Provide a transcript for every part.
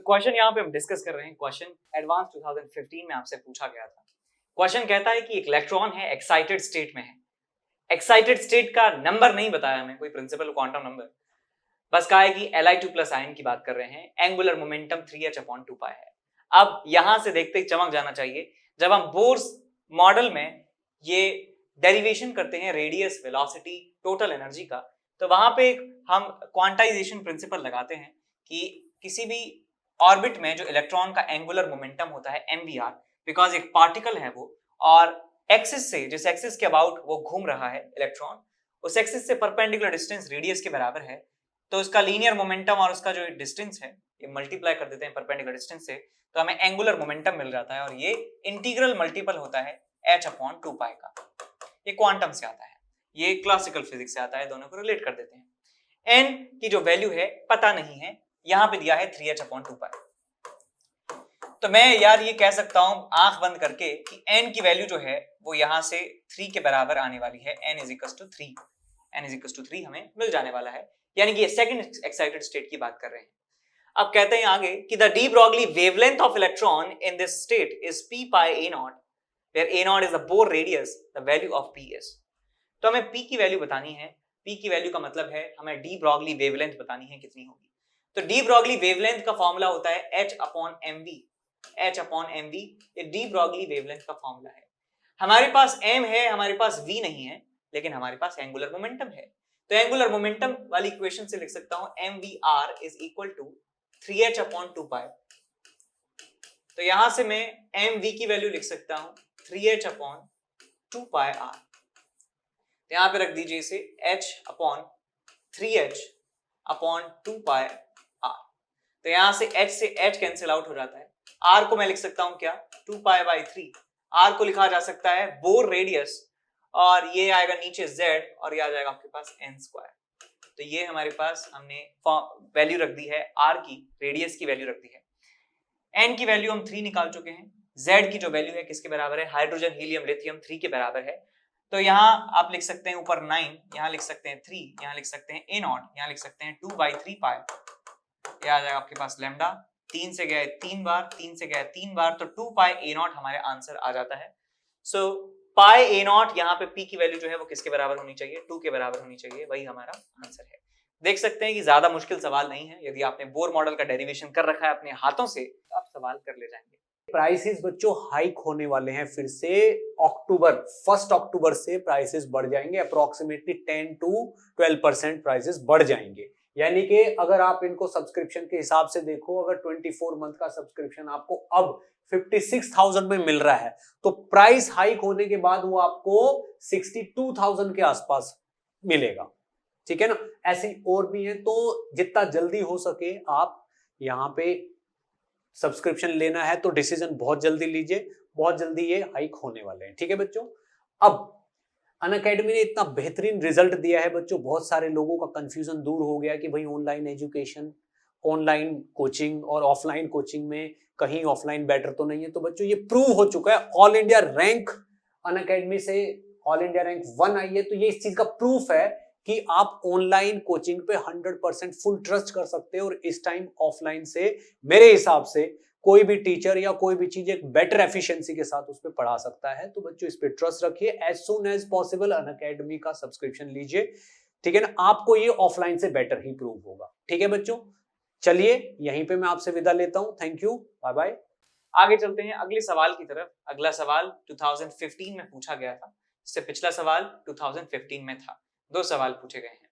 Question यहाँ पे हम डिस्कस कर रहे हैं, क्वेश्चन एडवांस 2015 में आपसे पूछा गया था। क्वेश्चन कहता है कि एक इलेक्ट्रॉन है, एक्साइटेड स्टेट में है। एक्साइटेड स्टेट का नंबर नहीं बताया हमें, कोई प्रिंसिपल क्वांटम नंबर, बस कहा है कि Li2 प्लस आयन की बात कर रहे हैं। एंगुलर मोमेंटम 3h/2π है। अब यहां से देखते ही चमक जाना चाहिए, जब हम बोर्स मॉडल में ये डेरिवेशन करते हैं रेडियस, वेलोसिटी, टोटल एनर्जी का, तो वहां पे हम क्वांटाइजेशन प्रिंसिपल लगाते हैं कि किसी भी ऑर्बिट में जो इलेक्ट्रॉन का एंगुलर मोमेंटम होता है mvr, बिकॉज एक पार्टिकल है वो, और एक्सिस से, जिस एक्सिस के अबाउट वो घूम रहा है इलेक्ट्रॉन, उस एक्सिस से परपेंडिकुलर डिस्टेंस रेडियस के बराबर है, तो उसका लीनियर मोमेंटम और उसका जो डिस्टेंस है ये मल्टीप्लाई कर देते हैं परपेंडिकुलर डिस्टेंस से, तो हमें एंगुलर मोमेंटम मिल जाता है, और ये इंटीग्रल मल्टीपल होता है h/2π का। ये क्वांटम से आता है, ये क्लासिकल फिजिक्स से आता है, दोनों को रिलेट कर देते हैं। n की जो वैल्यू है पता नहीं है, यहां पे दिया है 3h/2π। तो मैं यार ये कह सकता हूं आंख बंद करके कि n की वैल्यू जो है वो यहां से 3 के बराबर आने वाली है। n = 3, n = 3 हमें मिल जाने वाला है, यानी कि ये सेकंड एक्साइटेड स्टेट की बात कर रहे हैं। अब कहते हैं आगे कि the de Broglie wavelength of electron in this state is p/a0, where a0 is the Bohr radius, the value of p is। तो हमें p की वैल्यू बतानी है। p की वैल्यू का मतलब है हमें डी ब्रॉगली वेवलेंथ बतानी है कितनी होगी। तो डी ब्रॉगली वेवलेंथ का फॉर्मूला होता है h/mv। h/mv ये डी ब्रॉगली वेवलेंथ का फॉर्मूला है। हमारे पास m है, हमारे पास v नहीं है, लेकिन हमारे पास एंगुलर मोमेंटम है। तो एंगुलर मोमेंटम वाली इक्वेशन से लिख सकता हूं mvr = 3h/2π। तो यहां से मैं mv की वैल्यू लिख सकता हूं 3h/2πr। तो यहां पे रख दीजिए इसे h/3h/2πr। तो यहां से h से h कैंसिल आउट हो जाता है। r को मैं लिख सकता हूं क्या, 2π/3। r को लिखा जा सकता है बोर रेडियस, और ये आएगा नीचे z, और ये आ जाएगा आपके पास n²। तो ये हमारे पास हमने वैल्यू रख दी है, r की, रेडियस की वैल्यू रख दी है। n की वैल्यू हम 3 निकाल चुके हैं। z की जो वैल्यू है किसके बराबर है, हाइड्रोजन, हीलियम, लिथियम 3 के बराबर है। तो यहाँ आप लिख सकते हैं ऊपर 9, यहाँ लिख सकते हैं 3, यहाँ लिख सकते हैं a0, यहाँ लिख सकते हैं 2/3π। ये आ जाएगा आपके पास लैम्डा, 3 से गए 3 बार, 3 से गए 3 बार, तो 2πa0 हमारे आंसर आ जाता है। सो πa0 यहाँ पे p की वैल्यू जो है वो किसके बराबर होनी चाहिए, 2 के बराबर होनी चाहिए, वही हमारा आंसर है। देख सकते हैं कि ज्यादा मुश्किल सवाल नहीं है। यदि आपने बोर मॉडल का डेरिवेशन कर रखा है अपने हाथों से, तो आप सवाल कर ले जाएंगे। प्राइसेस बच्चों हाइक होने वाले हैं फिर से। 1 अक्टूबर से प्राइसेस बढ़ जाएंगे, अप्रोक्सीमेटली 10 to 12% प्राइसेस बढ़ जाएंगे। यानी कि अगर आप इनको सब्सक्रिप्शन के हिसाब से देखो, अगर 24 मंथ का सब्सक्रिप्शन आपको अब 56,000 में मिल रहा है, तो प्राइस हाइक होने के बाद वो आपको 62,000 के आसपास मिलेगा। ठीक है ना, ऐसे और भी है। तो जितना जल्दी हो सके आप यहाँ पे सब्सक्रिप्शन लेना है तो डिसीजन बहुत जल्दी लीजिए, बहुत जल्दी ये हाइक होने वाले हैं। ठीक है बच्चों, अब अनअकैडमी ने इतना बेहतरीन रिजल्ट दिया है बच्चों, बहुत सारे लोगों का कंफ्यूजन दूर हो गया कि भाई ऑनलाइन एजुकेशन, ऑनलाइन कोचिंग और ऑफलाइन कोचिंग में कहीं ऑफलाइन बेटर तो नहीं है। तो बच्चों ये प्रूव हो चुका है, ऑल इंडिया रैंक अनअकैडमी से ऑल इंडिया रैंक 1 आई है। तो ये इस चीज का प्रूफ है कि आप ऑनलाइन कोचिंग पे 100% फुल ट्रस्ट कर सकते हो, और इस टाइम ऑफलाइन से मेरे हिसाब से कोई भी टीचर या कोई भी चीज एक बेटर एफिशिएंसी के साथ उस पर पढ़ा सकता है। तो बच्चों इस पे ट्रस्ट रखिए, as soon as possible Unacademy का सब्सक्रिप्शन लीजिए। ठीक है ना, आपको ये ऑफलाइन से बेटर ही प्रूव होगा। ठीक है बच्चों, चलिए यहीं पे मैं आपसे विदा लेता हूं। Thank you, bye bye. आगे चलते हैं अगले सवाल की तरफ। अगला सवाल 2015 में पूछा गया था, इससे पिछला सवाल 2015 में था। 2 सवाल पूछे गए हैं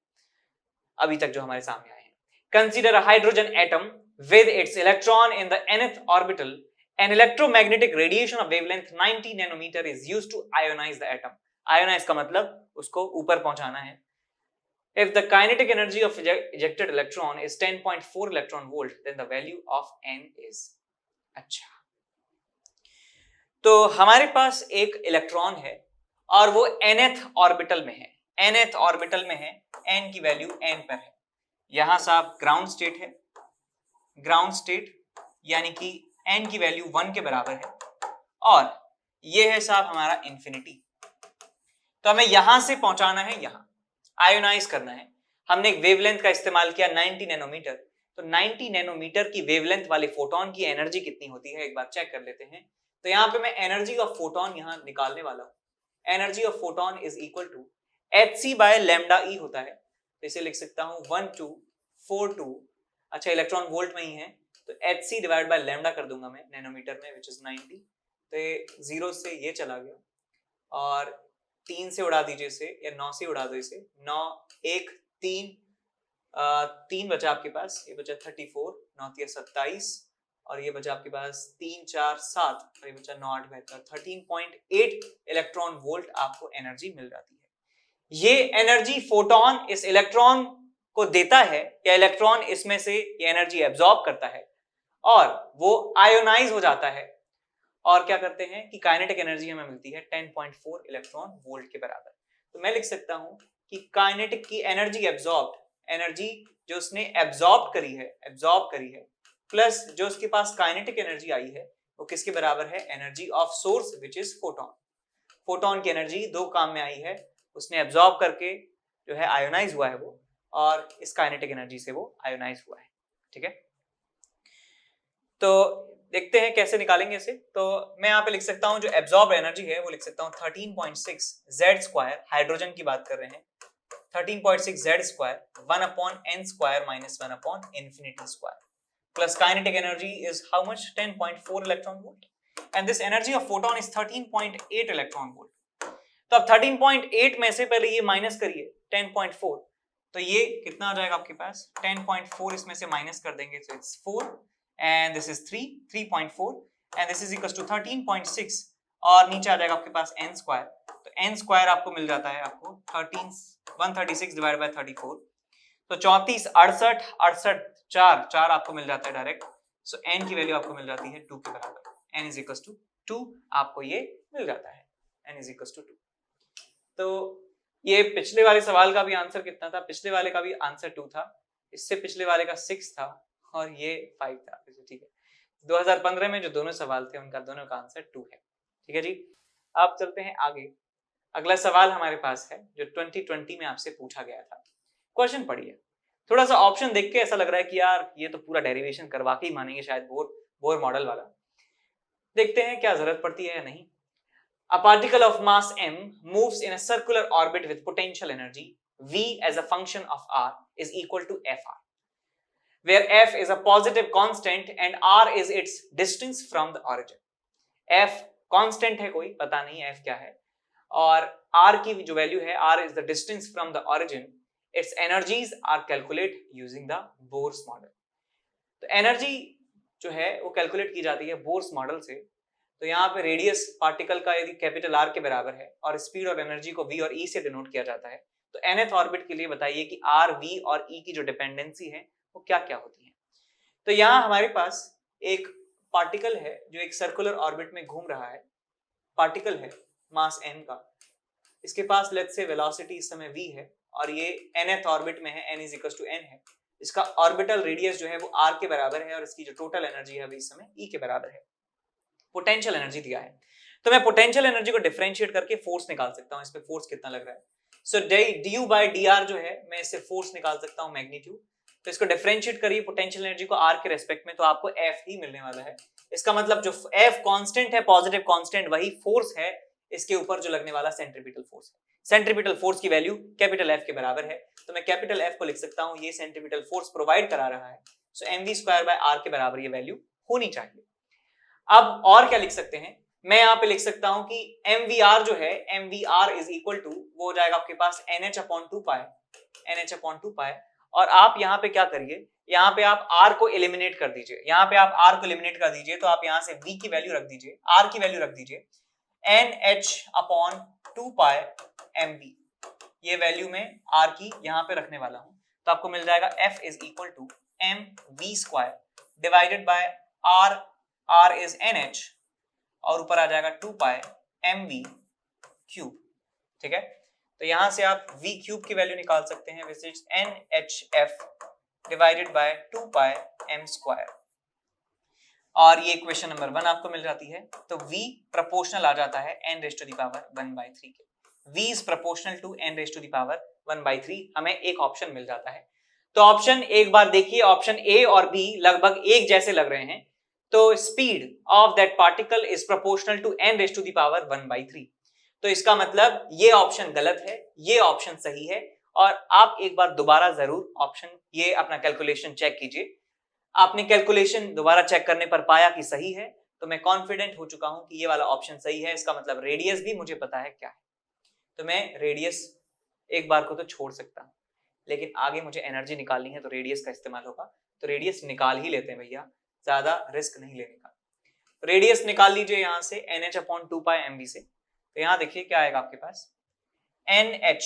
अभी तक जो हमारे सामने आए हैं। Consider a hydrogen atom with its electron in the nth orbital. An electromagnetic radiation of wavelength 90 nanometer is used to ionize the atom. Ionize का मतलब उसको ऊपर पहुंचाना है। If the kinetic energy of ejected electron is 10.4 electron volt, then the value of n is। अच्छा, तो हमारे पास एक इलेक्ट्रॉन है और वो nth ऑर्बिटल में है, nth ऑर्बिटल में है, n की वैल्यू n पर है। यहां से आप ग्राउंड स्टेट है, ग्राउंड स्टेट यानी कि n की वैल्यू 1 के बराबर है, और ये है साहब हमारा इंफिनिटी। तो हमें यहां से पहुंचाना है, यहां आयोनाइज करना है। हमने एक वेवलेंथ का इस्तेमाल किया 90 नैनोमीटर, तो 90 नैनोमीटर की वेवलेंथ वाले फोटोन की एनर्जी कितनी होती है एक बार चेक कर लेते हैं। तो यहाँ पे मैं एनर्जी ऑफ फोटोन यहाँ निकालने वाला हूँ। Energy of photon is equal to hc by lambda E होता है, तो इसे लिख सकता हूँ 1242, अच्छा इलेक्ट्रॉन वोल्ट में ही है तो hc डिवाइड बाय लैम्डा कर दूंगा मैं नैनोमीटर में विच इज 90। तो ये 0 से ये चला गया और 3 से उड़ा दीजिए इसे या 9 से उड़ा दो इसे, 9 1 3 3 बचा आपके पास, ये बचा 34, 9 3 27 और ये बचा आपके पास 3 4 7 और ये बचा 9 8 72, 13.8 इलेक्ट्रॉन वोल्ट आपको एनर्जी मिल जाती है। ये एनर्जी फोटोन इस इलेक्ट्रॉन को देता है या इलेक्ट्रॉन इसमें से ये एनर्जी एब्जॉर्ब करता है और वो आयोनाइज हो जाता है और क्या करते हैं कि काइनेटिक एनर्जी हमें मिलती है 10.4 इलेक्ट्रॉन वोल्ट के बराबर। तो मैं लिख सकता हूं कि काइनेटिक की एनर्जी एब्जॉर्ब्ड, एनर्जी जो उसने एब्जॉर्ब करी है प्लस जो उसके पास काइनेटिक एनर्जी आई है वो किसके बराबर है, energy of source which is photon. Photon की एनर्जी दो काम में आई है, उसने एब्जॉर्ब करके जो है आयोनाइज हुआ है वो, और इस काइनेटिक एनर्जी से वो आयोनाइज हुआ है। ठीक है, तो देखते हैं कैसे निकालेंगे इसे। तो मैं यहाँ पे लिख सकता हूँ जो एब्जॉर्ब एनर्जी है वो लिख सकता हूँ 13.6 Z स्क्वायर, हाइड्रोजन की बात कर रहे हैं, 13.6 Z square 1 upon n square minus 1 upon infinity square plus kinetic energy is how much, 10.4 electron volt and this energy of photon is 13.8 electron volt. तो अब 13.8 में से पहले ये माइनस करिए 10.4, तो ये कितना आ जाएगा आपके पास, 10.4 इसमें से माइनस कर देंगे तो it's 4 and this is 3.4 and this is equals to 13.6 और नीचे आ जाएगा आपके पास n स्क्वायर, तो n स्क्वायर आपको मिल जाता है आपको 136 डिवाइड बाय 34, तो 34 68 68 4 आपको मिल जाता है डायरेक्ट। सो n की वैल्यू आपको मिल जाती है 2 के बराबर, n is equals to 2 आपको ये मिल जाता है, n is equals to 2। तो ये पिछले वाले सवाल का भी आंसर कितना था, पिछले वाले का भी आंसर 2 था, इससे पिछले वाले का 6 था और ये 5 था। ठीक है, 2015 में जो दोनों सवाल थे उनका दोनों का आंसर 2 है। ठीक है जी, आप चलते हैं आगे। अगला सवाल हमारे पास है जो 2020 में आपसे पूछा गया था। क्वेश्चन पढ़िए, थोड़ा सा ऑप्शन देख के ऐसा लग रहा है कि यार ये तो पूरा डेरिवेशन करवा के ही मानेंगे शायद, बोर मॉडल वाला। देखते हैं क्या जरूरत पड़ती है या नहीं। A particle of mass m moves in a circular orbit with potential energy V as a function of r is equal to Fr, where F is a positive constant and R is its distance from the origin. F constant है, कोई पता नहीं F क्या है, और R की जो value है R is the distance from the origin. Its energies are calculated using the Bohr's model. तो एनर्जी जो है वो कैलकुलेट की जाती है बोर्स मॉडल से। तो यहाँ पे रेडियस पार्टिकल का यदि कैपिटल R के बराबर है और स्पीड ऑफ एनर्जी को V और E से डिनोट किया जाता है, तो nth ऑर्बिट के लिए बताइए कि R, V और E की जो डिपेंडेंसी है वो क्या क्या होती है। तो यहाँ हमारे पास एक पार्टिकल है जो एक सर्कुलर ऑर्बिट में घूम रहा है, पार्टिकल है मास m का, इसके पास लेट्स से वेलोसिटी इस समय v है और ये nth ऑर्बिट में है, n is equals to n है। इसका ऑर्बिटल रेडियस जो है वो r के बराबर है और इसकी जो टोटल एनर्जी है वो इस समय e के बराबर है। पोटेंशियल एनर्जी दिया है, तो मैं पोटेंशियल एनर्जी को डिफरेंशिएट करके फोर्स निकाल सकता हूँ, इस पे फोर्स कितना लग रहा है। सो du by dr जो है मैं इससे फोर्स निकाल सकता हूँ मैग्नीट्यूड। तो इसको डिफरेंशिएट करिए पोटेंशियल एनर्जी को r के रेस्पेक्ट में, तो आपको F ही मिलने वाला है। इसका मतलब जो F कांस्टेंट है, पॉजिटिव कांस्टेंट, वही फोर्स है इसके ऊपर जो लगने वाला सेंट्रीपिटल फोर्स है। सेंट्रीपिटल फोर्स की वैल्यू कैपिटल F के बराबर है, तो मैं कैपिटल F को लिख सकता हूँ, ये सेंट्रीपिटल फोर्स प्रोवाइड करा रहा है। सो mv स्क्वायर बाय r के बराबर ये वैल्यू होनी चाहिए। अब और क्या लिख सकते हैं, मैं यहाँ पे लिख सकता हूं कि mvr जो है, mvr इज इक्वल टू वो हो जाएगा आपके पास nh/2 पाई, और आप यहाँ पे क्या करिए, यहाँ पे आप r को एलिमिनेट कर दीजिए, यहाँ पे आप r को एलिमिनेट कर दीजिए, तो आप यहाँ से v की वैल्यू रख दीजिए, r की वैल्यू रख दीजिए nh/2 पाई mv, ये वैल्यू में r की यहाँ पे रखने वाला हूं, तो आपको मिल जाएगा f is equal to mv square divided by r is nh और ऊपर आ जाएगा 2 पाई mv क्यूब। ठीक है, तो यहां से आप v क्यूब की वैल्यू निकाल सकते हैं, which is nhf divided bye 2 pi m square, और ये इक्वेशन नंबर 1 आपको मिल जाती है। तो v प्रोपोर्शनल आ जाता है n raise to the power 1/3 के, v is proportional to n raise to the power 1/3, हमें एक ऑप्शन मिल जाता है। तो ऑप्शन एक बार देखिए, ऑप्शन ए और बी लगभग एक जैसे लग रहे हैं। तो speed of that particle is proportional to n raise to the power 1/3। तो इसका मतलब ये ऑप्शन गलत है, ये ऑप्शन सही है। और आप एक बार दोबारा जरूर ऑप्शन ये अपना कैलकुलेशन चेक कीजिए। आपने कैलकुलेशन दोबारा चेक करने पर पाया कि सही है, तो मैं कॉन्फिडेंट हो चुका हूं कि ये वाला ऑप्शन सही है। इसका मतलब रेडियस भी मुझे पता है क्या है, तो मैं रेडियस एक बार को तो छोड़ सकता हूं, लेकिन आगे मुझे एनर्जी निकालनी है तो रेडियस का इस्तेमाल होगा। तो रेडियस निकाल ही लेते हैं भैया, ज्यादा रिस्क नहीं लेने का। रेडियस निकाल लीजिए यहां से NH/2πmv से। तो यहां देखिए क्या आएगा आपके पास, NH।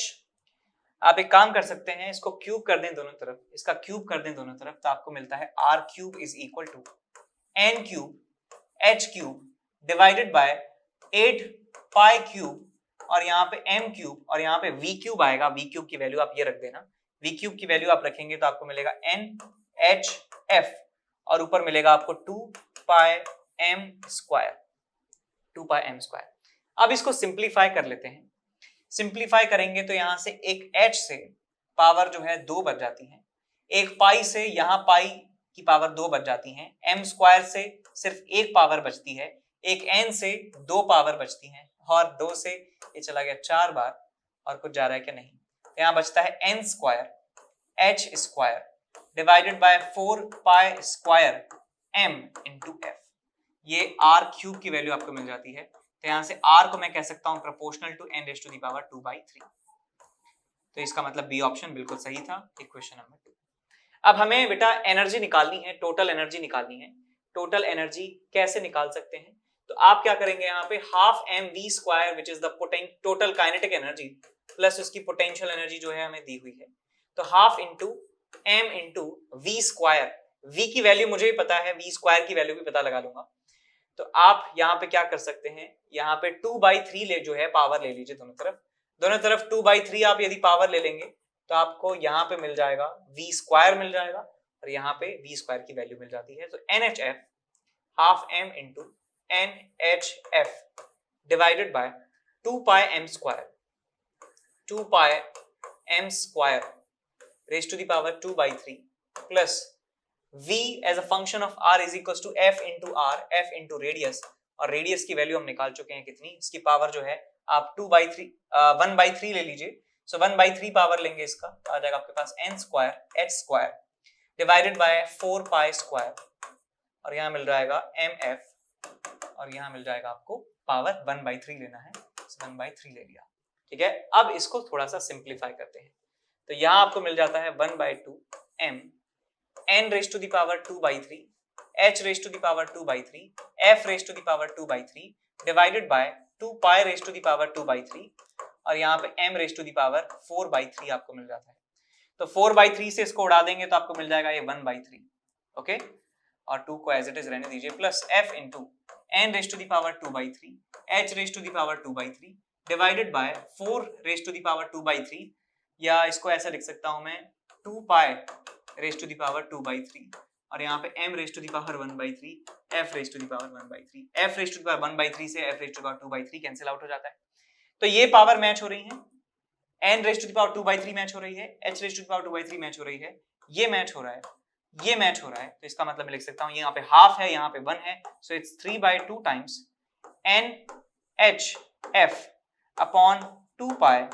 आप एक काम कर सकते हैं, इसको क्यूब कर दें दोनों तरफ, इसका क्यूब कर दें दोनों तरफ, तो आपको मिलता है r³ is equal to n³ h³ divided by 8π³ और यहाँ पे m³ और यहाँ पे v³ आएगा। v³ की वैल्यू आप ये रख देना, v³ की वैल्यू आप रखेंगे तो आपको मिलेगा NHF और ऊपर मिलेगा आपको 2πm²। अब इसको सिंप्लीफाई कर लेते हैं। सिंप्लीफाई करेंगे तो यहां से एक h से पावर जो है 2 बच जाती है, एक पाई से यहाँ पाई की पावर 2 बच जाती है, m² से सिर्फ एक पावर बचती है, एक n से 2 पावर बचती है और 2 से ये चला गया 4 बार और कुछ जा रहा है क्या, नहीं। यहाँ बचता है n² h² divided by 4π² m into f। ये r³ की वैल्यू आपको मिल जाती है। तो यहां से r को मैं कह सकता हूं proportional to n raise to the power 2/3। तो इसका मतलब बी ऑप्शन बिल्कुल सही था, इक्वेशन नंबर 2। अब हमें बेटा एनर्जी निकालनी है, टोटल एनर्जी निकालनी है। टोटल एनर्जी कैसे निकाल सकते हैं, तो आप क्या करेंगे, यहाँ पे half mv² which is the total kinetic energy plus उसकी पोटेंशियल एनर्जी जो है हमें दी हुई है। तो half into m into v², v की वैल्यू मुझे भी पता है, v² की वैल्यू भी पता लगा लूंगा। तो आप यहाँ पे क्या कर सकते हैं, यहाँ पे 2/3 ले जो है पावर ले लीजिए दोनों तरफ 2/3 आप यदि पावर ले लेंगे तो आपको यहाँ पे मिल जाएगा v² मिल जाएगा और यहाँ पे v² की वैल्यू मिल जाती है। तो NHF half m into NHF divided by 2πm² 2πm² raise to the power 2/3 plus v as a function of r is equals to f into r, f into radius, और radius की value हम निकाल चुके हैं कितनी, इसकी power जो है आप 1/3 ले लीजिए। सो 1/3 पावर लेंगे इसका तो आ जाएगा आपके पास n² h² डिवाइडेड बाय 4π² और यहाँ मिल जाएगा mf और यहाँ मिल जाएगा आपको पावर 1/3 लेना है, 1/3 ले लिया। ठीक है, अब इसको थोड़ा सा सिंप्लीफाई करते हैं। तो यहाँ आपको मिल जाता है 1/2 m n raise to the power 2/3 h raise to the power 2/3 f raise to the power 2/3 divided by 2π raise to the power 2/3 और यहाँ पे m raise to the power 4/3 आपको मिल जाता है। तो 4/3 से इसको उड़ा देंगे तो आपको मिल जाएगा ये 1/3। ओके, और 2 को एज इट इज रहने दीजिए, plus f into n raise to the power 2/3 h raise to the power 2/3 divided by 4 raise to the power 2/3, या इसको ऐसा लिख सकता हूं मैं 2π रेज़ टू द पावर 2/3 और यहाँ पे m raise to the power 1/3 f raise to the power 1/3, f raise to the power 1/3 से f raise to the power 2/3 cancel out हो जाता है। तो ये पावर मैच हो रही है, n raise to the power 2/3 match हो रही है, h raise to the power 2/3 match हो रही है, ये मैच हो रहा है, ये मैच हो रहा है। तो इसका मतलब मैं लिख सकता हूँ यहाँ पे हाफ है, यहाँ पे 1 है, so it's 3/2 times NHF upon 2π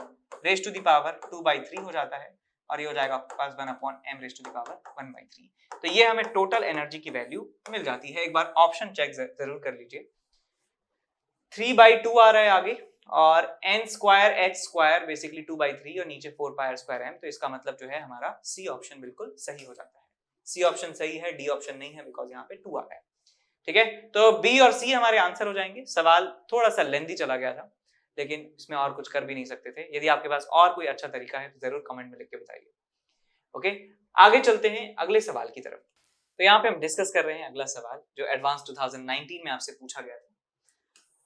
raise to the power 2/3 हो जाता है और ये हो जाएगा आपके पास 1/m raise to the power 1/3। तो ये हमें टोटल एनर्जी की वैल्यू मिल जाती है। एक बार ऑप्शन चेक जरूर कर लीजिए। 3/2 आ रहा है आगे और n² h² बेसिकली 2/3 और नीचे 4πr²m, तो इसका मतलब जो है हमारा सी ऑप्शन बिल्कुल सही हो जाता है। सी ऑप्शन सही है, डी ऑप्शन नहीं है बिकॉज यहाँ पे 2 आ रहा है। ठीक है, तो बी और सी हमारे आंसर हो जाएंगे। सवाल थोड़ा सा लेंथी चला गया था लेकिन इसमें और कुछ कर भी नहीं सकते थे। यदि आपके पास और कोई अच्छा तरीका है तो जरूर कमेंट में लिख के बताइए। ओके, आगे चलते हैं अगले सवाल की तरफ। तो यहाँ पे हम डिस्कस कर रहे हैं अगला सवाल जो एडवांस 2019 में आपसे पूछा गया था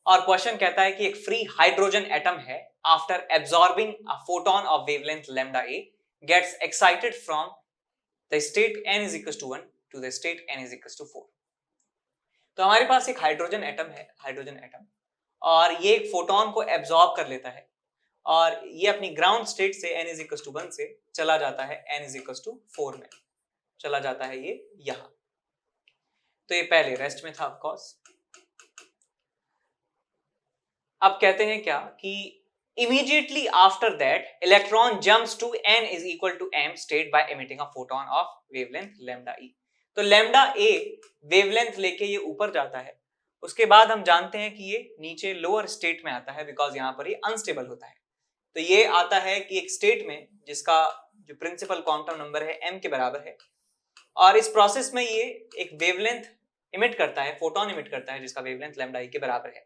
और क्वेश्चन कहता है कि एक फ्री हाइड्रोजन एटम है, after absorbing a photon of wavelength lambda a gets excited from the state n is equals to 1 to the state n is equals to 4। तो हमारे पास एक हाइड्रोजन एटम है, हाइड्रोजन एटम, और ये एक photon को absorb कर लेता है और ये अपनी ग्राउंड स्टेट से n इज इक्वल टू 1 से चला जाता है n इज इक्वल टू 4 में, चला जाता है ये यहां। तो ये पहले रेस्ट में था ऑफ कोर्स। अब कहते हैं क्या कि immediately after that electron jumps to n is equal to m state by emitting a photon of wavelength lambda e। तो lambda a wavelength लेके ये ऊपर जाता है, उसके बाद हम जानते हैं कि ये नीचे लोअर स्टेट में आता है बिकॉज यहाँ पर ये अनस्टेबल होता है। तो ये आता है कि एक स्टेट में जिसका जो प्रिंसिपल क्वांटम नंबर है m के बराबर है, और इस प्रोसेस में ये एक वेवलेंथ इमिट करता है, फोटोन इमिट करता है जिसका वेवलेंथ lambda e के बराबर है।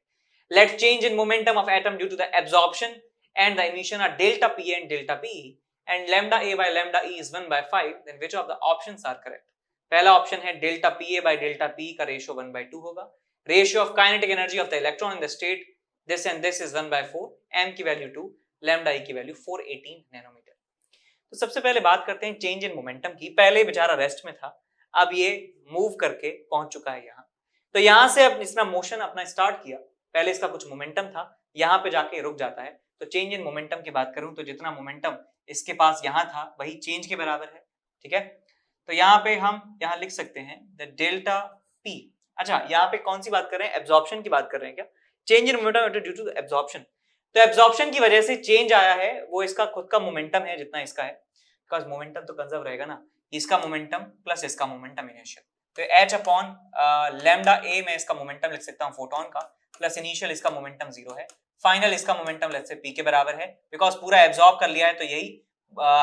Let change in momentum of atom due to the absorption and the emission are delta P and delta P, and lambda A by lambda E is 1 by 5, then which of the options are correct? पहला option है delta PA by delta P का ratio 1 by 2 होगा। Ratio of kinetic energy of the electron in the state this and this is 1 by 4, m की value 2, lambda E की value 418 nanometre. तो सबसे पहले बात करते हैं चेंज इन मोमेंटम की। पहले बेचारा रेस्ट में था, अब ये मूव करके पहुंच चुका है यहाँ। तो यहाँ से अब इसने मोशन अपना स्टार्ट किया, पहले इसका कुछ मोमेंटम था, यहाँ पे जाके रुक जाता है। तो चेंज इन मोमेंटम की बात करूं तो जितना मोमेंटम इसके पास यहाँ था वही चेंज के बराबर है, ठीक है। तो यहाँ पे हम यहाँ लिख सकते हैं द डेल्टा पी। अच्छा, यहाँ पे कौन सी बात कर रहे हैं? एब्जॉर्प्शन की बात कर रहे हैं क्या? Change in momentum due to absorption. तो एब्जॉर्प्शन की वजह से चेंज आया है, वो इसका खुद का मोमेंटम है जितना इसका है, बिकॉज मोमेंटम तो कंजर्व रहेगा ना, इसका मोमेंटम प्लस इसका मोमेंटम इनिशियल। तो h अपॉन लैम्डा ए में इसका मोमेंटम लिख सकता हूँ फोटोन का, प्लस इनिशियल इसका मोमेंटम 0 है, फाइनल इसका मोमेंटम लेट्स से p के बराबर है। बिकॉज पूरा एब्जॉर्ब कर लिया है तो यही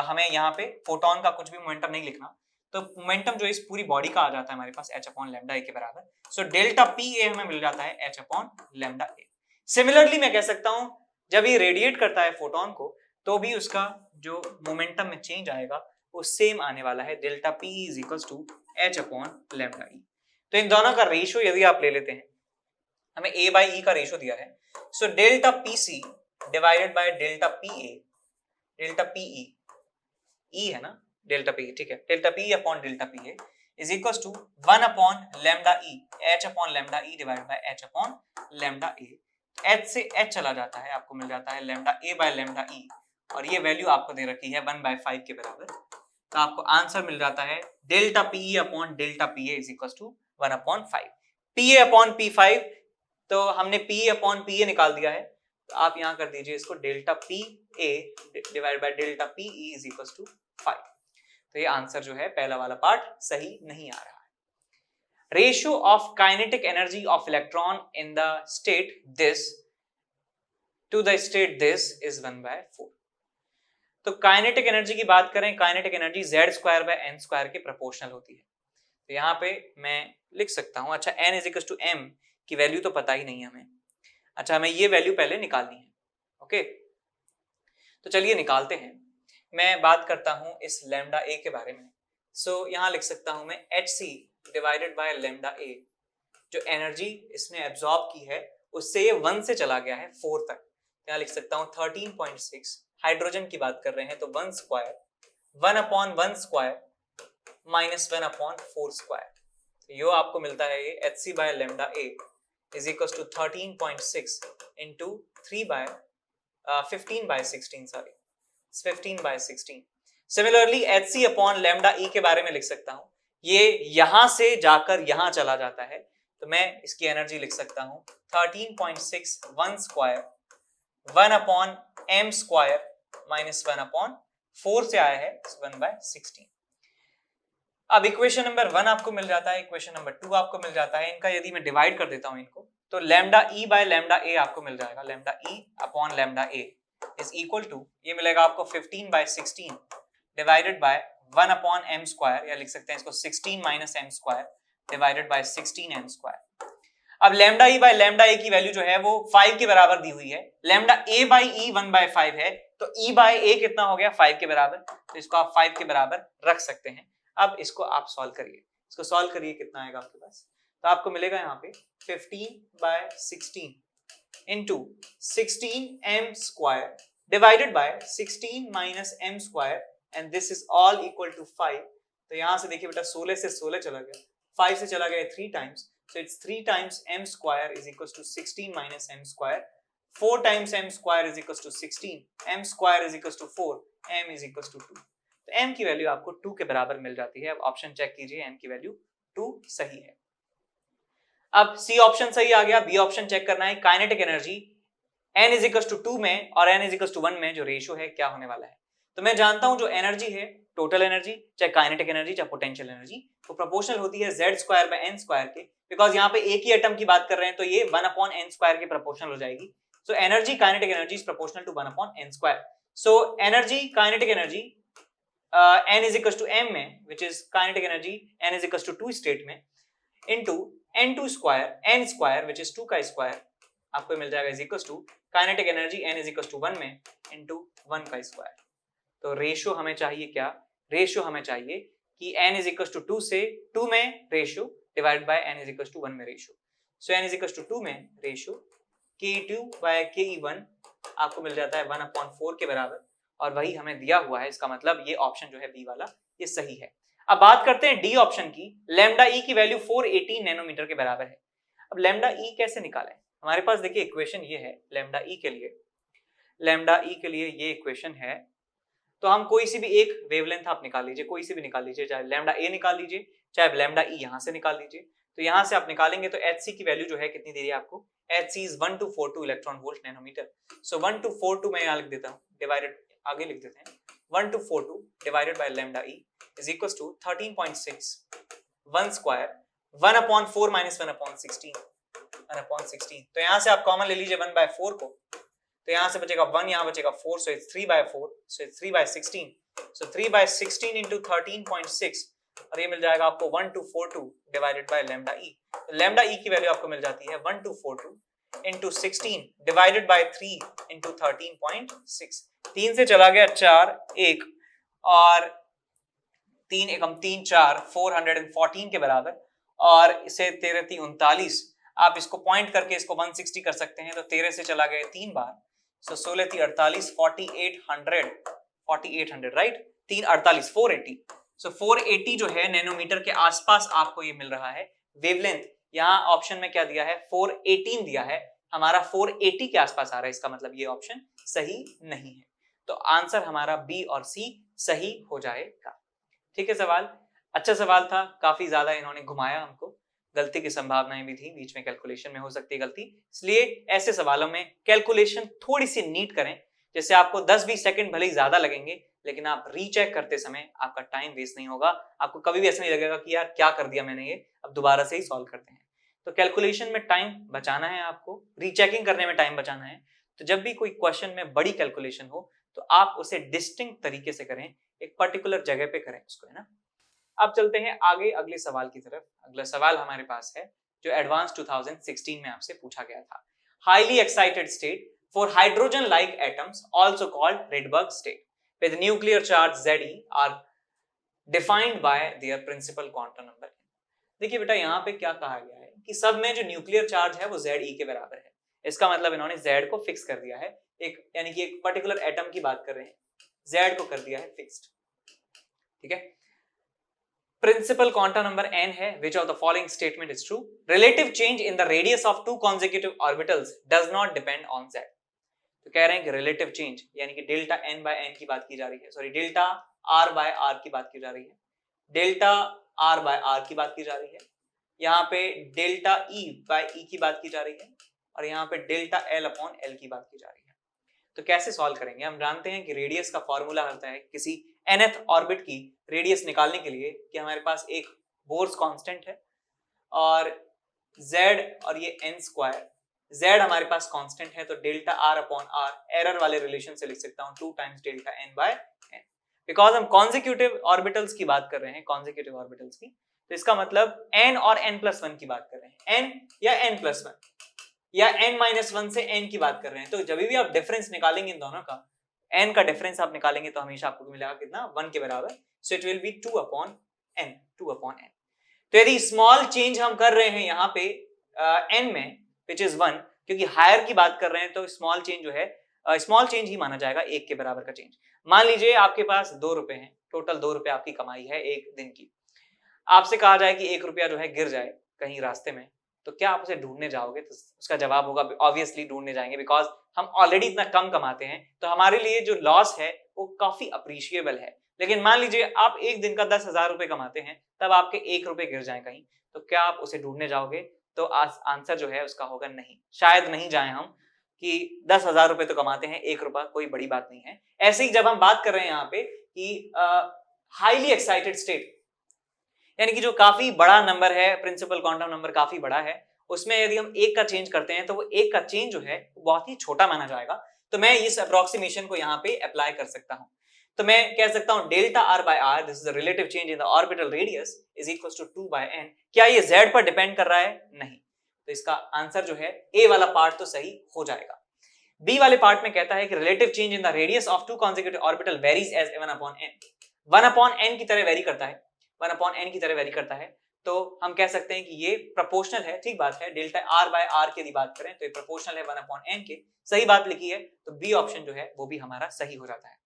हमें यहाँ पे फोटोन का कुछ भी मोमेंटम नहीं लिखना, तो मोमेंटम जो इस पूरी बॉडी का आ जाता है हमारे पास h अपॉन लैम्डा ए के बराबर। सो डेल्टा पी ए हमें मिल जाता है h अपॉन लैम्डा ए। सिमिलरली मैं कह सकता हूँ जब ये रेडिएट करता है फोटोन को तो भी उसका जो मोमेंटम में चेंज आएगा वो सेम आने वाला है, delta P is equal to h upon lambda E. तो इन दोनों का रेशियो यदि आप ले लेते हैं, हमें a बाई ई का रेशियो दिया है, so delta P C divided by delta P A, delta P E है ना, डेल्टा पी, ठीक है, delta P upon delta P A is equal to 1 upon lambda E, h upon lambda E divided by h upon lambda A. h से h चला जाता है, आपको मिल जाता है लैम्डा ए बाय लैम्डा ई, और ये वैल्यू आपको दे रखी है 1 by 5 के बराबर। तो आपको आंसर मिल जाता है delta P E upon delta P A is equal to 1 upon 5। P A upon P 5, तो हमने P A upon P A निकाल दिया है, तो आप यहाँ कर दीजिए इसको delta P A divide by delta P E is equal to 5। तो ये आंसर जो है पहला वाला पार्ट सही नहीं आ रहा है। Ratio of kinetic energy of electron in the state this to the state this is 1 by 4। तो काइनेटिक एनर्जी की बात करें, kinetic energy z square by n square के प्रोपोर्शनल होती है। तो यहाँ पे मैं लिख सकता हूँ, अच्छा n is equal to m की वैल्यू तो पता ही नहीं है हमें, अच्छा हमें ये वैल्यू पहले निकालनी है, ओके। तो चलिए निकालते हैं। मैं बात करता हूँ इस लैम्डा a के बारे में। सो यहाँ लिख सकता हूँ मैं hc divided by lambda a, जो एनर्जी इसने एब्जॉर्ब की है उससे ये 1 से चला गया है 4 तक। यहाँ लिख सकता हूँ 13.6। हाइड्रोजन की बात कर रहे हैं तो 1 square, 1 upon 1 square minus 1 upon 4 square, तो ये आपको मिलता है ये hc by lambda a is equal to 13.6 into 15 by 16, sorry 15 by 16। Similarly hc upon lambda e के बारे में लिख सकता हूँ, ये यहां से जाकर यहां चला जाता है, तो मैं इसकी एनर्जी लिख सकता हूँ 13.6 1 square 1 upon m square minus 1 upon 4 से आया है 1 by 16। अब इक्वेशन नंबर 1 आपको मिल जाता है, इक्वेशन नंबर 2 आपको मिल जाता है। इनका यदि मैं डिवाइड कर देता हूं इनको, तो lambda E by lambda A आपको मिल जाएगा, lambda E upon lambda A is equal to, ये मिलेगा आपको 15 by 16 divided by 1 upon m square, या लिख सकते हैं इसको 16 minus m square divided by 16 m square. अब lambda E by lambda A की वैल्यू जो है वो 5 के बराबर दी हुई है, lambda A by E 1 by 5 है, तो ई बाय ए कितना हो गया 5 के बराबर, तो इसको आप 5 के बराबर रख सकते हैं। अब इसको आप सॉल्व करिए, इसको सॉल्व करिए, कितना आएगा आपके पास, तो आपको मिलेगा यहाँ पे 15 by 16 into 16 m square divided by 16 minus m square, and this is all equal to 5। तो यहाँ से देखिए बेटा 16 से 16 चला गया, 5 से चला गया 3 times, so it's 3 times m square is equals to 16 minus m square, 4 times m square is equal to 16, m square is equal to 4, m is equal to 2। तो m की वैल्यू आपको 2 के बराबर मिल जाती है। अब ऑप्शन चेक कीजिए, m की वैल्यू 2 सही है। अब सी ऑप्शन सही आ गया। बी ऑप्शन चेक करना है, kinetic energy n is equal to 2 में और n इज इक्वल टू 1 में जो रेशियो है क्या होने वाला है। तो मैं जानता हूं जो एनर्जी है, टोटल एनर्जी चाहे काइनेटिक एनर्जी चाहे पोटेंशियल एनर्जी, वो प्रोपोर्शनल होती है z square by n square के। बिकॉज यहाँ पे एक ही एटम की बात कर रहे हैं तो ये 1 अपॉन n स्क्वायर के प्रोपोर्शनल हो जाएगी। So energy, kinetic energy is proportional to 1 upon n square. So energy, kinetic energy n is equal to m में, which is kinetic energy n is equal to 2 state में, into n2 square n square which is 2 का square आपको मिल जाएगा is equal to kinetic energy n is equal to 1 में into 1 का square. तो ratio हमें चाहिए क्या, रेशियो हमें चाहिए कि n इज इक्वल टू 2 से 2 में ratio divide by n is equal to 1 में ratio. So n is equal to 2 में रेशियो ke2 बाय ke1 आपको मिल जाता है 1/4 के बराबर, और वही हमें दिया हुआ है। इसका मतलब ये ऑप्शन जो है बी वाला ये सही है। अब बात करते हैं डी ऑप्शन की। लैम्डा ई की वैल्यू 418 नैनोमीटर के बराबर है। अब लैम्डा ई कैसे निकालें, हमारे पास देखिए इक्वेशन ये है लैम्डा ई के लिए। लैम्डा ई के लिए ये इक्वेशन है, तो हम कोई सी भी एक वेवलेंथ आप निकाल लीजिए, कोई सी भी निकाल लीजिए, चाहे लैम्डा ए निकाल लीजिए चाहे लैम्डा ई यहां से निकाल लीजिए। तो यहां से आप निकालेंगे तो एचसी की वैल्यू जो है कितनी दे रही है आपको, HC is 1242 electron volt nanometre. So 1242 मैं यहां लिख देता हूं, डिवाइडेड आगे लिख देते हैं 1242 divided by lambda E is equal to 13.6 1 square 1/4 minus 1/16 1/16। तो यहां से आप कॉमन ले लीजिए 1/4 को, तो यहां से बचेगा 1, यहां बचेगा 4, so it's 3/4, so it's 3/16। So 3/16 into 13.6 और ये मिल जाएगा आपको 1242 डिवाइडेड बाय लैम्डा ई। तो लैम्डा ई की वैल्यू आपको मिल जाती है 1242 इनटू 16 डिवाइडेड बाय 3 इनटू 13.6। 3 से चला गया 4 1 और 3 एकम 3 4 414 के बराबर, और इसे 13 3 39, आप इसको पॉइंट करके इसको 160 कर सकते हैं। तो 13 से चला गया 3 बार, सो 16 3 48 4800 राइट, 3 48 480। सो 480 जो है नैनोमीटर के आसपास आपको ये मिल रहा है वेवलेंथ। यहाँ ऑप्शन में क्या दिया है 418 दिया है, हमारा 480 के आसपास आ रहा है, इसका मतलब ये ऑप्शन सही नहीं है। तो आंसर हमारा बी और सी सही हो जाएगा। ठीक है, सवाल अच्छा सवाल था, काफी ज्यादा इन्होंने घुमाया हमको, गलती की संभावनाएं भी थी, बीच में कैलकुलेशन में हो सकती है गलती, इसलिए ऐसे सवालों में कैलकुलेशन थोड़ी सी नीट करें, जैसे आपको 10-20 सेकंड भले ही ज्यादा लगेंगे लेकिन आप रीचेक करते समय आपका टाइम वेस्ट नहीं होगा, आपको कभी भी ऐसा नहीं लगेगा कि यार क्या कर दिया मैंने ये, अब दोबारा से ही सॉल्व करते हैं। तो कैलकुलेशन में टाइम बचाना है आपको, रीचेकिंग करने में टाइम बचाना है। तो जब भी कोई क्वेश्चन में बड़ी कैलकुलेशन हो तो आप उसे डिस्टिंक्ट तरीके से करें, एक पर्टिकुलर जगह पे करें उसको, है ना। अब चलते हैं आगे अगले सवाल की तरफ। अगला सवाल हमारे पास है जो एडवांस 2016 में आपसे पूछा गया था। Highly excited state for hydrogen like atoms also called Rydberg state with nuclear charge Ze are defined by their principal quantum number. देखिए बेटा यहाँ पे क्या कहा गया है कि सब में जो न्यूक्लियर चार्ज है वो Ze के बराबर है। इसका मतलब इन्होंने Z को फिक्स कर दिया है, एक यानी कि एक पर्टिकुलर एटम की बात कर रहे हैं, Z को कर दिया है फिक्स्ड। ठीक है, principal quantum number n है, which of the following statement is true? Relative change in the radius of two consecutive orbitals does not depend on z। तो कह रहे हैं कि relative change यानी कि डेल्टा n by n की बात की जा रही है, sorry delta r by r की बात की जा रही है, डेल्टा r by r की बात की जा रही है, यहाँ पे डेल्टा e by e की बात की जा रही है, और यहाँ पे डेल्टा l upon l की बात की जा रही है। तो कैसे सॉल्व करेंगे, हम जानते हैं कि रेडियस का फॉर्मूला होता है किसी nth ऑर्बिट की रेडियस निकालने के लिए कि हमारे पास एक बोर्स कांस्टेंट है और z और ये n स्क्वायर, z हमारे पास कांस्टेंट है तो delta r upon r error वाले रिलेशन से लिख सकता हूं 2 times delta n by n। Because हम कॉन्जिक्यूटिव ऑर्बिटल्स की बात कर रहे हैं, कॉन्जिक्यूटिव ऑर्बिटल्स की, तो इसका मतलब n और n+1 की बात कर रहे हैं, n या n+1 या n-1 से n की बात कर रहे हैं। तो जब भी आप डिफरेंस निकालेंगे इन दोनों का, n का डिफरेंस आप निकालेंगे तो हमेशा आपको मिलेगा कितना, 1 के बराबर। So it will be 2 upon n। तो यदि स्मॉल चेंज हम कर रहे हैं यहाँ पे n में विच इज 1, क्योंकि हायर की बात कर रहे हैं तो स्मॉल चेंज जो है स्मॉल चेंज ही माना जाएगा, 1 के बराबर का चेंज। मान लीजिए आपके पास 2 रुपए हैं, टोटल 2 रुपए आपकी कमाई है एक दिन की, आपसे कहा जाए कि 1 रुपया जो है गिर जाए कहीं रास्ते में, तो क्या आप उसे ढूंढने जाओगे? तो उसका जवाब होगा ऑब्वियसली ढूंढने जाएंगे, बिकॉज हम ऑलरेडी इतना कम कमाते हैं, तो हमारे लिए जो लॉस है वो काफी अप्रिशिएबल है। लेकिन मान लीजिए आप एक दिन का 10,000 रुपए कमाते हैं, तब आपके 1 रुपए गिर जाए कहीं, तो क्या आप उसे ढूंढने जाओगे? तो आंसर जो है उसका होगा नहीं, शायद नहीं जाए हम, कि 10,000 रुपए तो कमाते हैं, 1 रुपया कोई बड़ी बात नहीं है। ऐसे ही जब हम बात कर रहे हैं यहाँ पे कि हाईली एक्साइटेड स्टेट, यानी कि जो काफी बड़ा नंबर है, प्रिंसिपल क्वांटम नंबर काफी बड़ा है, उसमें यदि हम 1 का चेंज करते हैं तो वो 1 का चेंज जो है बहुत ही छोटा माना जाएगा। तो मैं इस अप्रोक्सीमेशन को यहाँ पे अप्लाई कर सकता हूँ। तो मैं कह सकता हूँ delta r by r, this is the relative change in the orbital radius, is equal to 2 by n। क्या ये z पर डिपेंड कर रहा है? नहीं। तो इसका आंसर जो है ए वाला पार्ट तो सही हो जाएगा। बी वाले पार्ट में कहता है कि relative change in the radius of 2 consecutive orbital varies as 1/n। 1/n की तरह वेरी करता है, 1/n की तरह वेरी करता है। तो हम कह सकते हैं कि ये प्रोपोर्शनल है, ठीक बात है। डेल्टा r by r की यदि बात करें तो ये प्रोपोर्शनल है 1/n के, सही बात लिखी है। तो बी ऑप्शन जो है वो भी हमारा सही हो जाता है।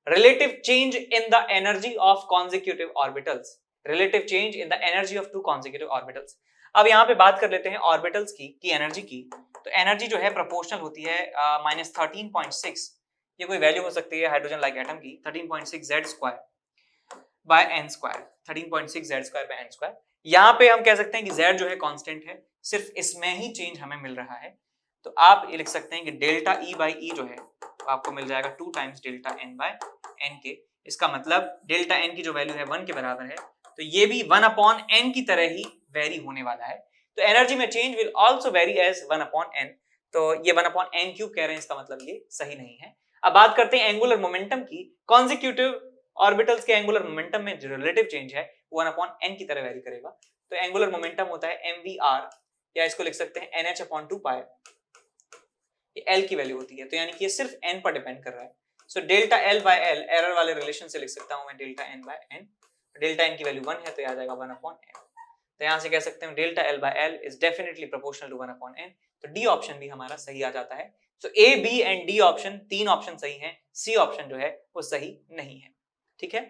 Relative change in the energy of consecutive orbitals, relative change in the energy of 2 consecutive orbitals। अब यहाँ पे बात कर लेते हैं ऑर्बिटल्स की एनर्जी की। तो एनर्जी जो है प्रोपोर्शनल होती है -13.6, ये कोई वैल्यू हो सकती है हाइड्रोजन लाइक एटम की, 13.6 z² by n², 13.6 z² by n²। यहाँ पे हम कह सकते हैं कि z जो है कांस्टेंट है, सिर्फ इसमें ही चेंज हमें मिल रहा है। तो आप ये लिख सकते हैं कि डेल्टा E by E जो है आपको मिल जाएगा 2 times delta n by n के। इसका मतलब डेल्टा n की जो वैल्यू है 1 के बराबर है, तो ये भी 1/n की तरह ही वेरी होने वाला है। तो एनर्जी में change will also vary as 1/n। तो ये 1/n क्यों कह रहे हैं, इसका मतलब ये सही नहीं है। अब बात करते हैं एंगुलर मोमेंटम की। कॉन्जिक्यूटिव ऑर्बिटल्स के एंगुलर मोमेंटम में जो रिलेटिव चेंज है 1/n की तरह वेरी करेगा। तो एंगुलर मोमेंटम होता है mvr, या इसको लिख सकते हैं nh/2π। ये l की वैल्यू होती है, तो यानी कि ये सिर्फ n पर डिपेंड कर रहा है। So delta l by l, error वाले रिलेशन से लिख सकता हूं मैं delta n by n। Delta n की वैल्यू 1 है तो आ जाएगा 1/n। तो यहां से कह सकते हैं delta l by l is definitely proportional to 1/n। तो डी ऑप्शन भी हमारा सही आ जाता है। सो ए, बी एंड डी ऑप्शन, तीन ऑप्शन सही हैं, सी ऑप्शन जो है वो सही नहीं है। ठीक है।